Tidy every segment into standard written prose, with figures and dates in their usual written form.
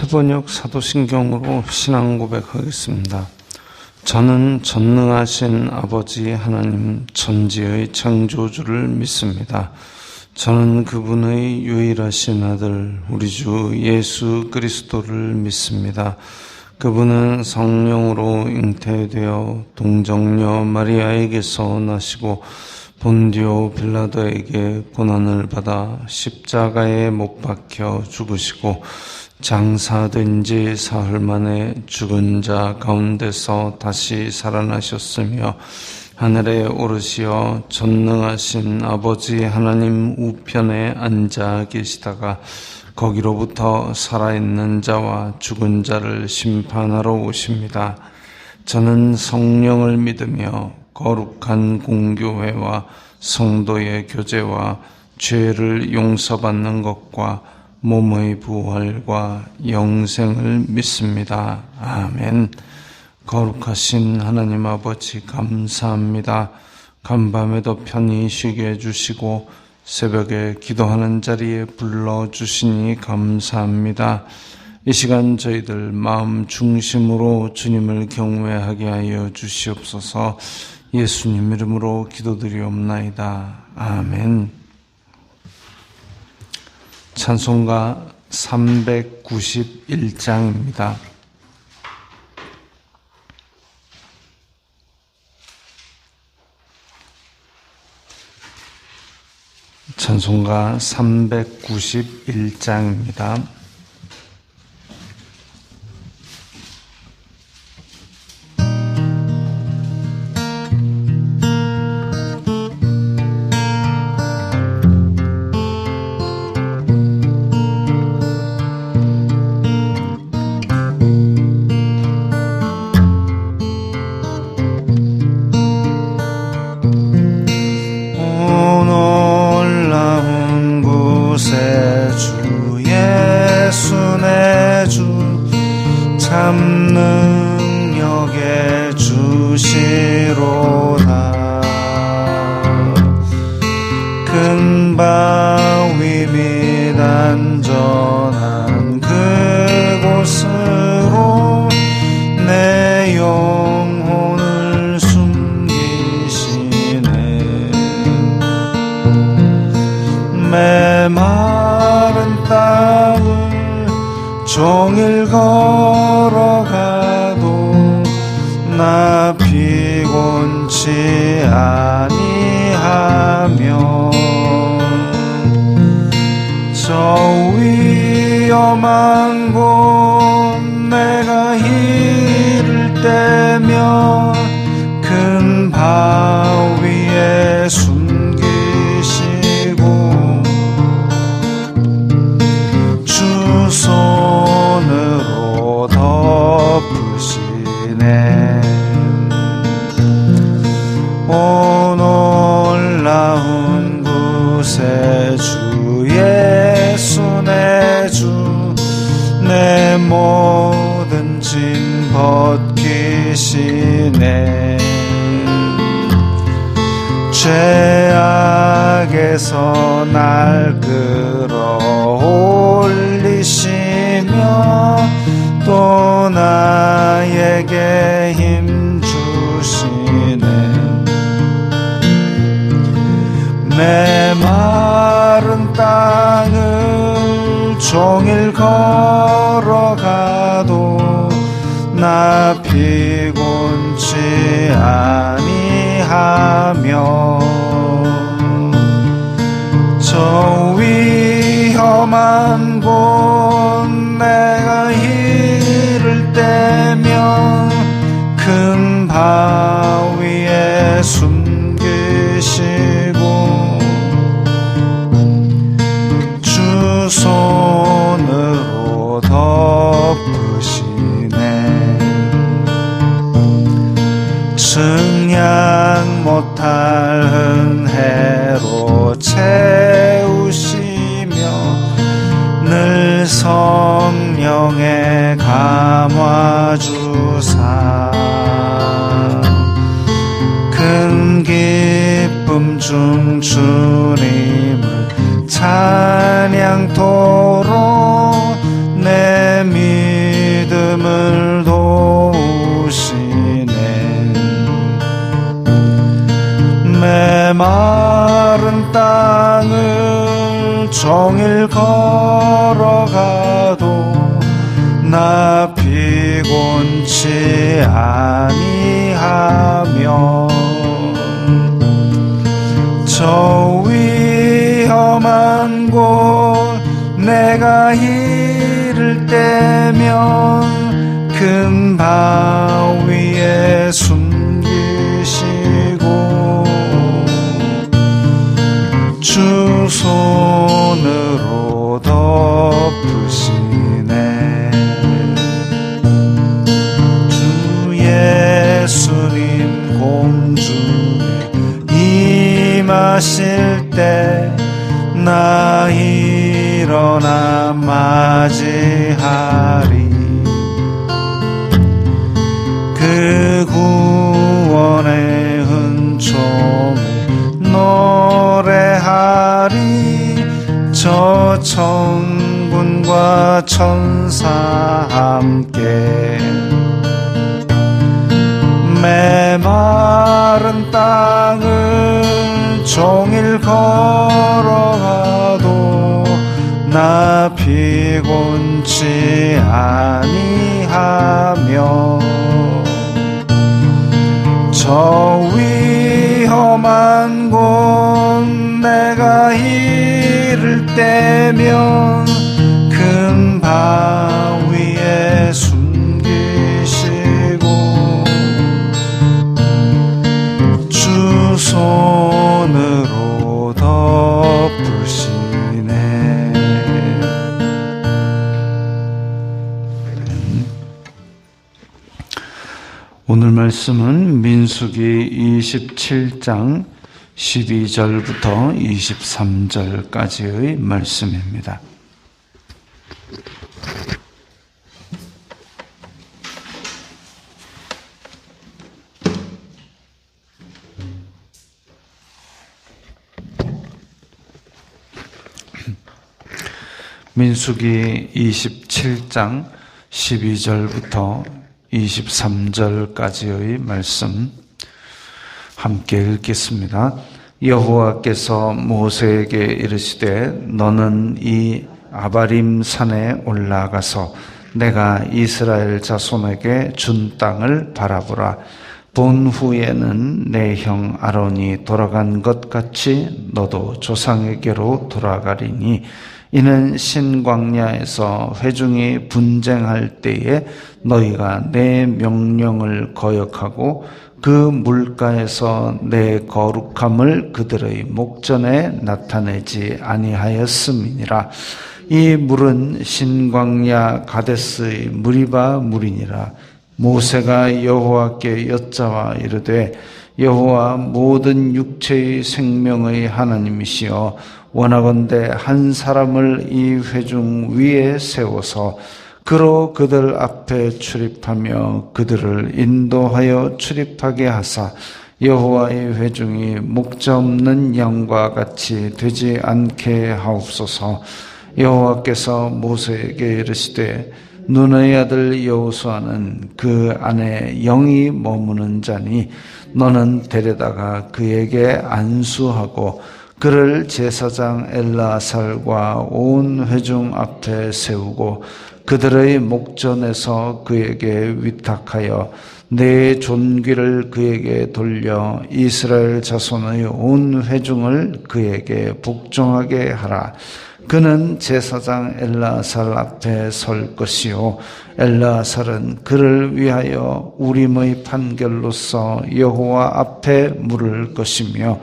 새번역 사도신경으로 신앙 고백하겠습니다. 저는 전능하신 아버지 하나님 천지의 창조주를 믿습니다. 저는 그분의 유일하신 아들 우리 주 예수 그리스도를 믿습니다. 그분은 성령으로 잉태되어 동정녀 마리아에게서 나시고 본디오 빌라도에게 고난을 받아 십자가에 못 박혀 죽으시고 장사된 지 사흘 만에 죽은 자 가운데서 다시 살아나셨으며 하늘에 오르시어 전능하신 아버지 하나님 우편에 앉아 계시다가 거기로부터 살아있는 자와 죽은 자를 심판하러 오십니다. 저는 성령을 믿으며 거룩한 공교회와 성도의 교제와 죄를 용서받는 것과 몸의 부활과 영생을 믿습니다. 아멘. 거룩하신 하나님 아버지 감사합니다. 간밤에도 편히 쉬게 해주시고 새벽에 기도하는 자리에 불러주시니 감사합니다. 이 시간 저희들 마음 중심으로 주님을 경외하게 하여 주시옵소서. 예수님 이름으로 기도드리옵나이다. 아멘. 찬송가 391장입니다. 찬송가 391장입니다. 메마른 땅을 종일 걸어가도 나 피곤치 아니하며 저 위험한 곳 내가 이를 때면 큰 바위에 손으로 덮으시네. 오 놀라운 구세 주 예수 내 주 내 모든 짐 벗기시네. 죄악에서 날 끌어올리시며 또 나에게 힘 주시네. 메마른 땅을 종일 걸어가도 나 피곤치 아니하며 저 위험한 곳 내가 이를 때면 큰 바위에 숨기시고 주 손으로 덮으시네. 증량 못할 은혜로 채우시며 늘 성령에 감화주사 큰 기쁨 중 주님을 찬양토록 내 메마른 땅을 종일 걸어가도 나 피곤치 아니하며 저 위험한 곳 내가 이를 때면 큰 바위에 숨기시고 주 손으로 덮으시네. 주 예수님 공중에 임하실 때 나 일어나 맞이하리. 그 구원의 은총을 노래하리. 저 천군과 천사 함께 메마른 땅을 종일 걸어가도 나 피곤치 아니하며 저 위험한 곳 내가 이를 때면 큰 바위에 숨기시고 주 손으로 덮으시네. 오늘 말씀은 민수기 27장 12절부터 23절까지의 말씀입니다. 민수기 27장 12절부터 23절까지의 말씀 함께 읽겠습니다. 여호와께서 모세에게 이르시되 너는 이 아바림 산에 올라가서 내가 이스라엘 자손에게 준 땅을 바라보라. 본 후에는 내 형 아론이 돌아간 것 같이 너도 조상에게로 돌아가리니 이는 신광야에서 회중이 분쟁할 때에 너희가 내 명령을 거역하고 그 물가에서 내 거룩함을 그들의 목전에 나타내지 아니하였음이니라. 이 물은 신광야 가데스의 무리바 물이니라. 모세가 여호와께 여짜와 이르되 여호와 모든 육체의 생명의 하나님이시여 원하건대 한 사람을 이 회중 위에 세워서 그로 그들 앞에 출입하며 그들을 인도하여 출입하게 하사 여호와의 회중이 목자 없는 양과 같이 되지 않게 하옵소서. 여호와께서 모세에게 이르시되 눈의 아들 여호수아는 그 안에 영이 머무는 자니 너는 데려다가 그에게 안수하고 그를 제사장 엘르아살과 온 회중 앞에 세우고 그들의 목전에서 그에게 위탁하여 내 존귀를 그에게 돌려 이스라엘 자손의 온 회중을 그에게 복종하게 하라. 그는 제사장 엘르아살 앞에 설 것이요 엘르아살은 그를 위하여 우림의 판결로서 여호와 앞에 물을 것이며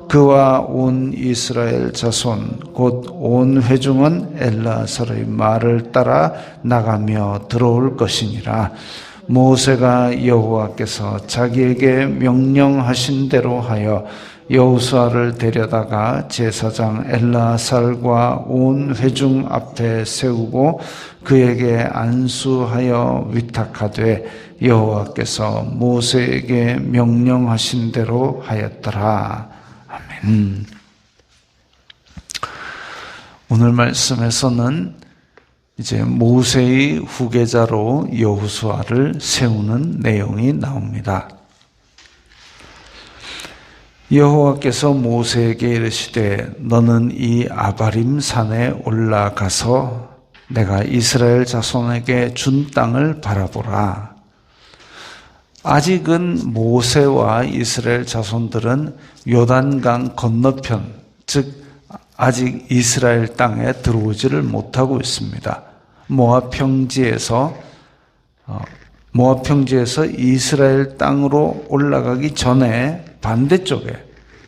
그와 온 이스라엘 자손 곧 온 회중은 엘르아살의 말을 따라 나가며 들어올 것이니라. 모세가 여호와께서 자기에게 명령하신 대로 하여 여호수아를 데려다가 제사장 엘르아살과 온 회중 앞에 세우고 그에게 안수하여 위탁하되 여호와께서 모세에게 명령하신 대로 하였더라. 아멘. 오늘 말씀에서는 이제 모세의 후계자로 여호수아를 세우는 내용이 나옵니다. 여호와께서 모세에게 이르시되 너는 이 아바림 산에 올라가서 내가 이스라엘 자손에게 준 땅을 바라보라. 아직은 모세와 이스라엘 자손들은 요단강 건너편, 즉 아직 이스라엘 땅에 들어오지를 못하고 있습니다. 모압 평지에서 이스라엘 땅으로 올라가기 전에 반대쪽에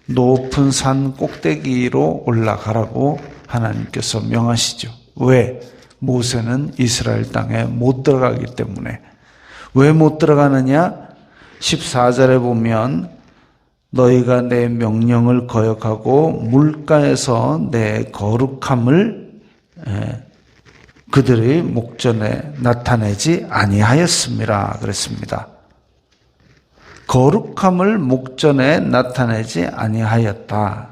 높은 산 꼭대기로 올라가라고 하나님께서 명하시죠. 왜? 모세는 이스라엘 땅에 못 들어가기 때문에. 왜 못 들어가느냐? 14절에 보면 너희가 내 명령을 거역하고 물가에서 내 거룩함을 그들의 목전에 나타내지 아니하였음이라 그랬습니다. 거룩함을 목전에 나타내지 아니하였다.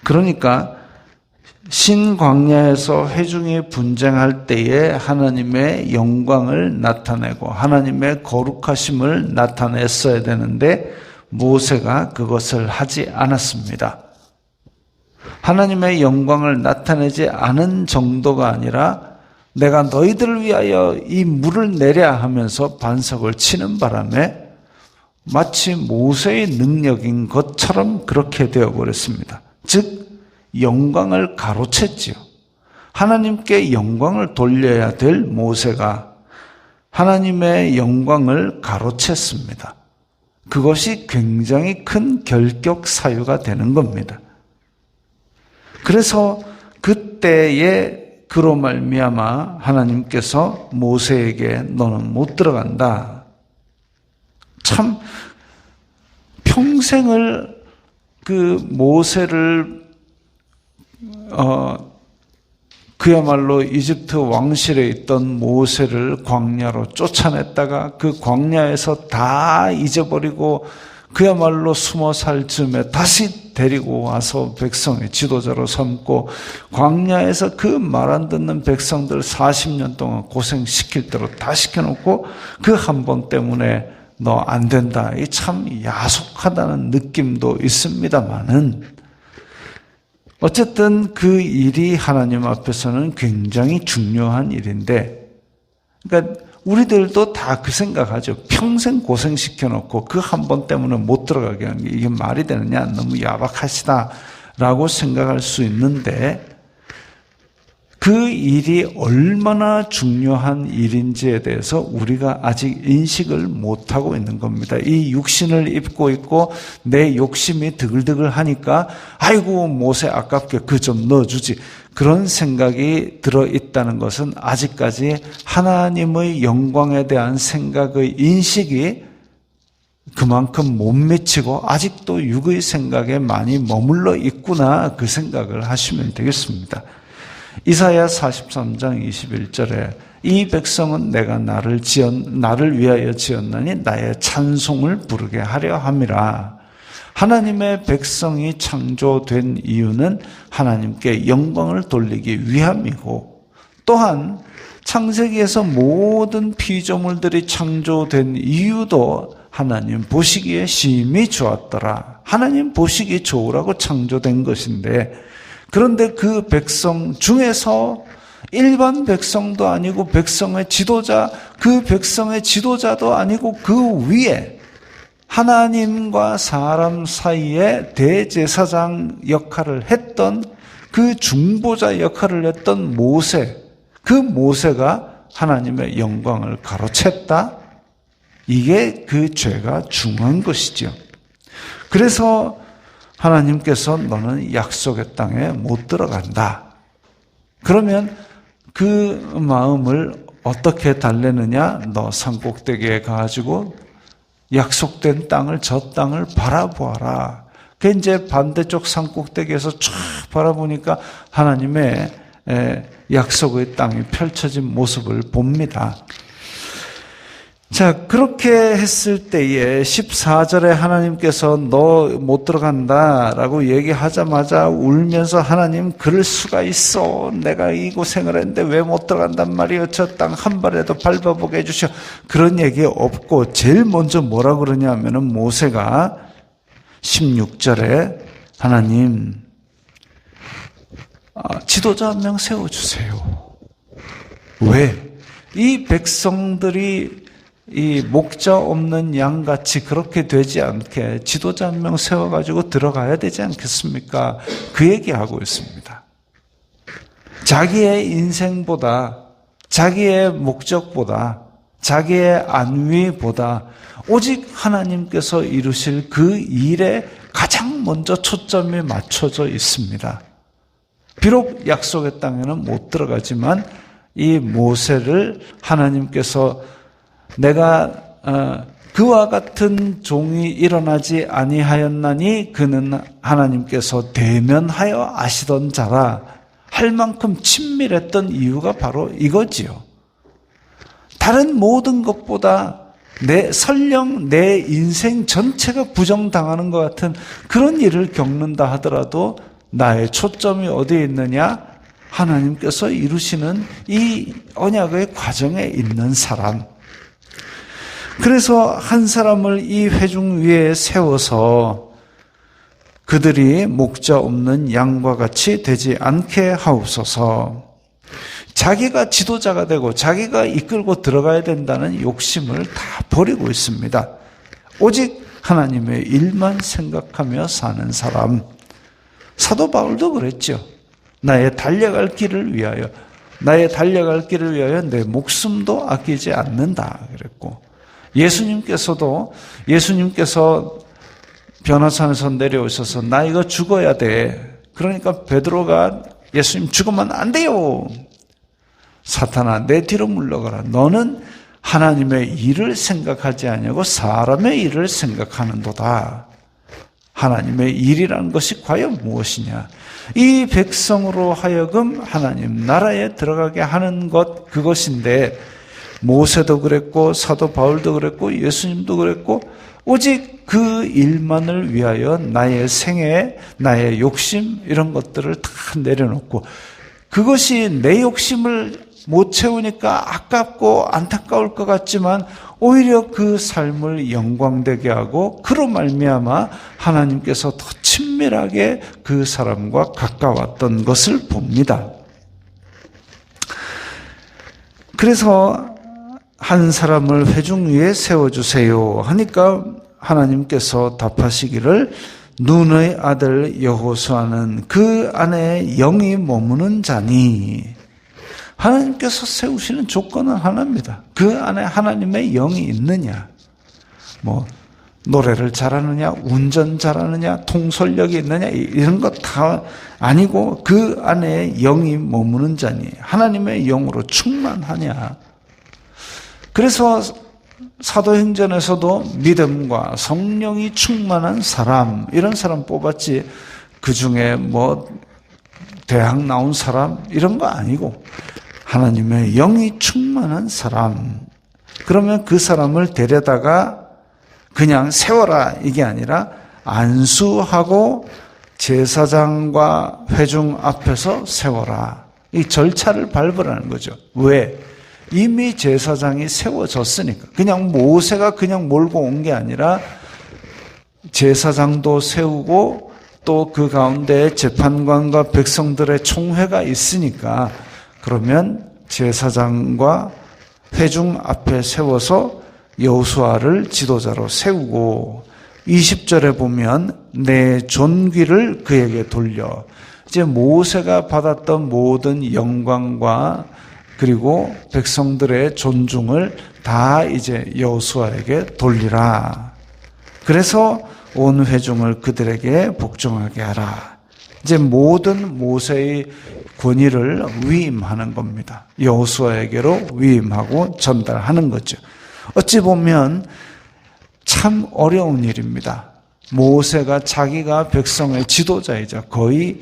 그러니까 신광야에서 회중이 분쟁할 때에 하나님의 영광을 나타내고 하나님의 거룩하심을 나타냈어야 되는데 모세가 그것을 하지 않았습니다. 하나님의 영광을 나타내지 않은 정도가 아니라 내가 너희들을 위하여 이 물을 내랴 하면서 반석을 치는 바람에 마치 모세의 능력인 것처럼 그렇게 되어버렸습니다. 즉 영광을 가로챘지요. 하나님께 영광을 돌려야 될 모세가 하나님의 영광을 가로챘습니다. 그것이 굉장히 큰 결격 사유가 되는 겁니다. 그래서 그때에 그로 말미암아 하나님께서 모세에게 너는 못 들어간다. 참 평생을 그 모세를 그야말로 이집트 왕실에 있던 모세를 광야로 쫓아냈다가 그 광야에서 다 잊어버리고 그야말로 20살 즈음에 다시 데리고 와서 백성의 지도자로 삼고 광야에서 그 말 안 듣는 백성들 40년 동안 고생시킬 대로 다 시켜놓고 그 한 번 때문에 너 안 된다. 이 참 야속하다는 느낌도 있습니다만은 어쨌든 그 일이 하나님 앞에서는 굉장히 중요한 일인데, 그러니까 우리들도 다 그 생각하죠. 평생 고생시켜놓고 그 한 번 때문에 못 들어가게 하는 게 이게 말이 되느냐? 너무 야박하시다라고 생각할 수 있는데 그 일이 얼마나 중요한 일인지에 대해서 우리가 아직 인식을 못하고 있는 겁니다. 이 육신을 입고 있고 내 욕심이 드글드글 하니까 아이고 모세 아깝게 그 좀 넣어주지. 그런 생각이 들어있다는 것은 아직까지 하나님의 영광에 대한 생각의 인식이 그만큼 못 미치고 아직도 육의 생각에 많이 머물러 있구나 그 생각을 하시면 되겠습니다. 이사야 43장 21절에 이 백성은 내가 나를 위하여 지었나니 나의 찬송을 부르게 하려 함이라. 하나님의 백성이 창조된 이유는 하나님께 영광을 돌리기 위함이고 또한 창세기에서 모든 피조물들이 창조된 이유도 하나님 보시기에 심히 좋았더라. 하나님 보시기 좋으라고 창조된 것인데 그런데 그 백성 중에서 일반 백성도 아니고 백성의 지도자, 그 백성의 지도자도 아니고 그 위에 하나님과 사람 사이에 대제사장 역할을 했던 그 중보자 역할을 했던 모세, 그 모세가 하나님의 영광을 가로챘다? 이게 그 죄가 중한 것이죠. 그래서 하나님께서 너는 약속의 땅에 못 들어간다. 그러면 그 마음을 어떻게 달래느냐? 너 산꼭대기에 가가지고 약속된 땅을, 저 땅을 바라보아라. 그 이제 반대쪽 산꼭대기에서 쫙 바라보니까 하나님의 약속의 땅이 펼쳐진 모습을 봅니다. 자, 그렇게 했을 때에 14절에 하나님께서 너 못 들어간다 라고 얘기하자마자 울면서 하나님 그럴 수가 있어. 내가 이 고생을 했는데 왜 못 들어간단 말이에요. 저 땅 한 발에도 밟아보게 해주셔. 그런 얘기 없고 제일 먼저 뭐라 그러냐면은 모세가 16절에 하나님 지도자 한 명 세워주세요. 왜? 이 백성들이 이 목자 없는 양같이 그렇게 되지 않게 지도자 한 명 세워가지고 들어가야 되지 않겠습니까? 그 얘기하고 있습니다. 자기의 인생보다, 자기의 목적보다, 자기의 안위보다 오직 하나님께서 이루실 그 일에 가장 먼저 초점이 맞춰져 있습니다. 비록 약속의 땅에는 못 들어가지만 이 모세를 하나님께서 내가 그와 같은 종이 일어나지 아니하였나니 그는 하나님께서 대면하여 아시던 자라 할 만큼 친밀했던 이유가 바로 이거지요. 다른 모든 것보다 설령 내 인생 전체가 부정당하는 것 같은 그런 일을 겪는다 하더라도 나의 초점이 어디에 있느냐? 하나님께서 이루시는 이 언약의 과정에 있는 사람. 그래서 한 사람을 이 회중 위에 세워서 그들이 목자 없는 양과 같이 되지 않게 하옵소서. 자기가 지도자가 되고 자기가 이끌고 들어가야 된다는 욕심을 다 버리고 있습니다. 오직 하나님의 일만 생각하며 사는 사람. 사도 바울도 그랬죠. 나의 달려갈 길을 위하여 내 목숨도 아끼지 않는다 그랬고, 예수님께서 변화산에서 내려오셔서 나 이거 죽어야 돼. 그러니까 베드로가 예수님 죽으면 안 돼요. 사탄아 내 뒤로 물러가라. 너는 하나님의 일을 생각하지 아니하고 사람의 일을 생각하는도다. 하나님의 일이라는 것이 과연 무엇이냐? 이 백성으로 하여금 하나님 나라에 들어가게 하는 것, 그것인데 모세도 그랬고 사도 바울도 그랬고 예수님도 그랬고 오직 그 일만을 위하여 나의 생애, 나의 욕심 이런 것들을 다 내려놓고, 그것이 내 욕심을 못 채우니까 아깝고 안타까울 것 같지만 오히려 그 삶을 영광되게 하고 그로 말미암아 하나님께서 더 친밀하게 그 사람과 가까웠던 것을 봅니다. 그래서 한 사람을 회중 위에 세워주세요 하니까 하나님께서 답하시기를 눈의 아들 여호수아는 그 안에 영이 머무는 자니. 하나님께서 세우시는 조건은 하나입니다. 그 안에 하나님의 영이 있느냐, 노래를 잘하느냐, 운전 잘하느냐, 통솔력이 있느냐 이런 것 다 아니고 그 안에 영이 머무는 자니 하나님의 영으로 충만하냐. 그래서 사도행전에서도 믿음과 성령이 충만한 사람 이런 사람 뽑았지, 그 중에 대학 나온 사람 이런 거 아니고 하나님의 영이 충만한 사람. 그러면 그 사람을 데려다가 그냥 세워라 이게 아니라 안수하고 제사장과 회중 앞에서 세워라. 이 절차를 밟으라는 거죠. 왜? 이미 제사장이 세워졌으니까. 그냥 모세가 그냥 몰고 온 게 아니라 제사장도 세우고 또 그 가운데 재판관과 백성들의 총회가 있으니까, 그러면 제사장과 회중 앞에 세워서 여호수아를 지도자로 세우고 20절에 보면 내 존귀를 그에게 돌려. 이제 모세가 받았던 모든 영광과 그리고 백성들의 존중을 다 이제 여호수아에게 돌리라. 그래서 온 회중을 그들에게 복종하게 하라. 이제 모든 모세의 권위를 위임하는 겁니다. 여호수아에게로 위임하고 전달하는 거죠. 어찌 보면 참 어려운 일입니다. 모세가 자기가 백성의 지도자이자 거의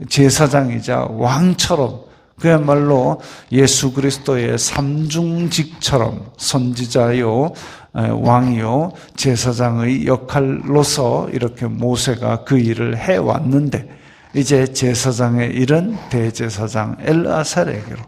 제사장이자 왕처럼, 그야말로 예수 그리스도의 삼중직처럼 선지자요, 왕이요, 제사장의 역할로서 이렇게 모세가 그 일을 해왔는데, 이제 제사장의 일은 대제사장 엘르아살에게로,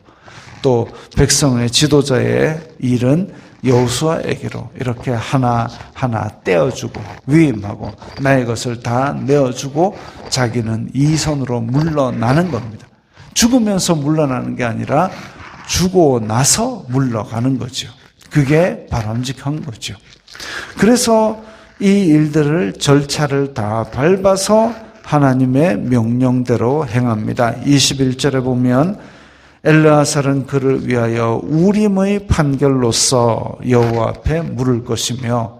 또 백성의 지도자의 일은 여호수아에게로 이렇게 하나하나 떼어주고 위임하고 나의 것을 다 내어주고 자기는 이 손으로 물러나는 겁니다. 죽으면서 물러나는 게 아니라 죽고 나서 물러가는 거죠. 그게 바람직한 거죠. 그래서 이 일들을 절차를 다 밟아서 하나님의 명령대로 행합니다. 21절에 보면 엘르아살은 그를 위하여 우림의 판결로서 여호와 앞에 물을 것이며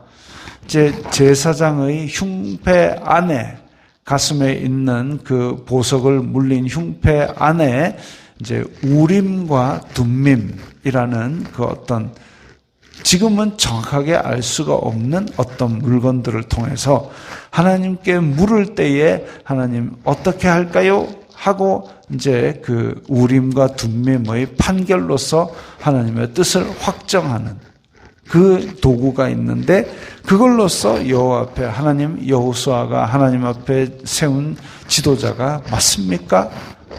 제사장의 흉패 안에 가슴에 있는 그 보석을 물린 흉패 안에 이제 우림과 둠밈이라는 그 어떤 지금은 정확하게 알 수가 없는 어떤 물건들을 통해서 하나님께 물을 때에 하나님 어떻게 할까요? 하고 이제 그 우림과 둠밈의 판결로서 하나님의 뜻을 확정하는 그 도구가 있는데 그걸로써 여호와 앞에 하나님 여호수아가 하나님 앞에 세운 지도자가 맞습니까?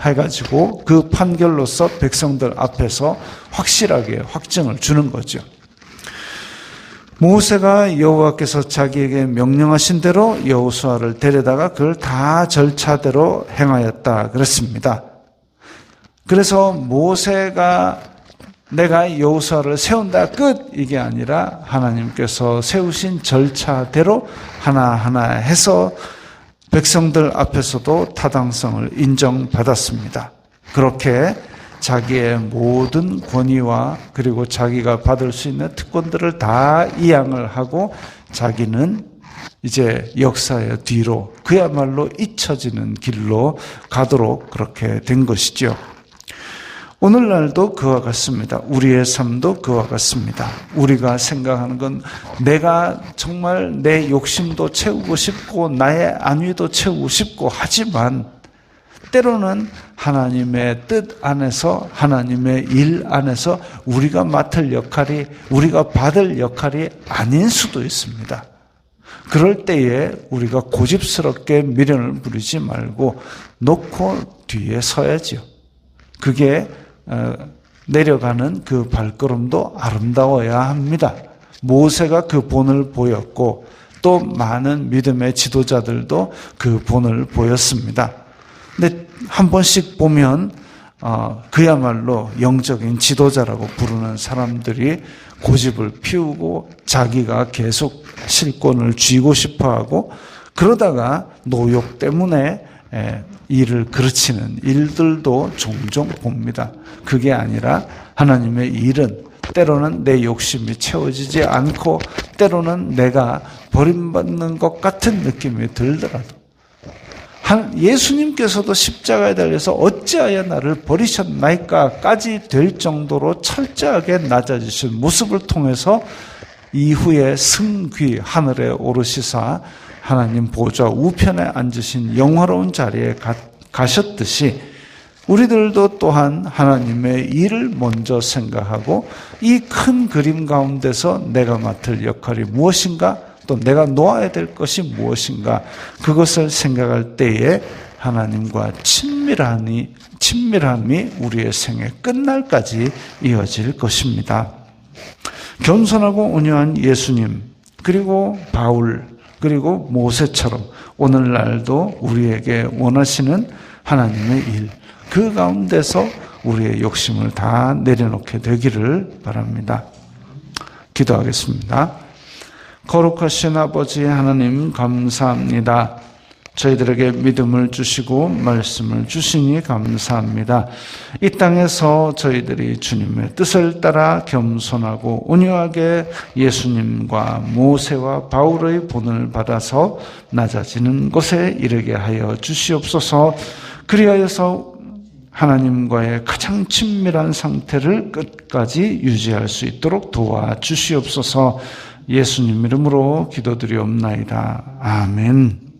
해가지고 그 판결로서 백성들 앞에서 확실하게 확증을 주는 거죠. 모세가 여호와께서 자기에게 명령하신 대로 여호수아를 데려다가 그걸 다 절차대로 행하였다 그랬습니다. 그래서 모세가 내가 여호수아를 세운다 끝 이게 아니라 하나님께서 세우신 절차대로 하나하나 해서 백성들 앞에서도 타당성을 인정받았습니다. 그렇게 자기의 모든 권위와 그리고 자기가 받을 수 있는 특권들을 다 이양을 하고 자기는 이제 역사의 뒤로 그야말로 잊혀지는 길로 가도록 그렇게 된 것이죠. 오늘날도 그와 같습니다. 우리의 삶도 그와 같습니다. 우리가 생각하는 건 내가 정말 내 욕심도 채우고 싶고 나의 안위도 채우고 싶고 하지만 때로는 하나님의 뜻 안에서 하나님의 일 안에서 우리가 맡을 역할이 우리가 받을 역할이 아닌 수도 있습니다. 그럴 때에 우리가 고집스럽게 미련을 부리지 말고 놓고 뒤에 서야지요. 그게 내려가는 그 발걸음도 아름다워야 합니다. 모세가 그 본을 보였고 또 많은 믿음의 지도자들도 그 본을 보였습니다. 근데 한 번씩 보면 그야말로 영적인 지도자라고 부르는 사람들이 고집을 피우고 자기가 계속 실권을 쥐고 싶어하고 그러다가 노욕 때문에 일을 그르치는 일들도 종종 봅니다. 그게 아니라 하나님의 일은 때로는 내 욕심이 채워지지 않고 때로는 내가 버림받는 것 같은 느낌이 들더라도 예수님께서도 십자가에 달려서 어찌하여 나를 버리셨나이까까지 될 정도로 철저하게 낮아지신 모습을 통해서 이후에 승귀 하늘에 오르시사 하나님 보좌 우편에 앉으신 영화로운 자리에 가셨듯이 우리들도 또한 하나님의 일을 먼저 생각하고 이 큰 그림 가운데서 내가 맡을 역할이 무엇인가 또 내가 놓아야 될 것이 무엇인가 그것을 생각할 때에 하나님과 친밀함이 우리의 생애 끝날까지 이어질 것입니다. 겸손하고 온유한 예수님 그리고 바울 그리고 모세처럼 오늘날도 우리에게 원하시는 하나님의 일 그 가운데서 우리의 욕심을 다 내려놓게 되기를 바랍니다. 기도하겠습니다. 거룩하신 아버지 하나님 감사합니다. 저희들에게 믿음을 주시고 말씀을 주시니 감사합니다. 이 땅에서 저희들이 주님의 뜻을 따라 겸손하고 온유하게 예수님과 모세와 바울의 본을 받아서 낮아지는 곳에 이르게 하여 주시옵소서. 그리하여서 하나님과의 가장 친밀한 상태를 끝까지 유지할 수 있도록 도와주시옵소서. 예수님 이름으로 기도드리옵나이다. 아멘.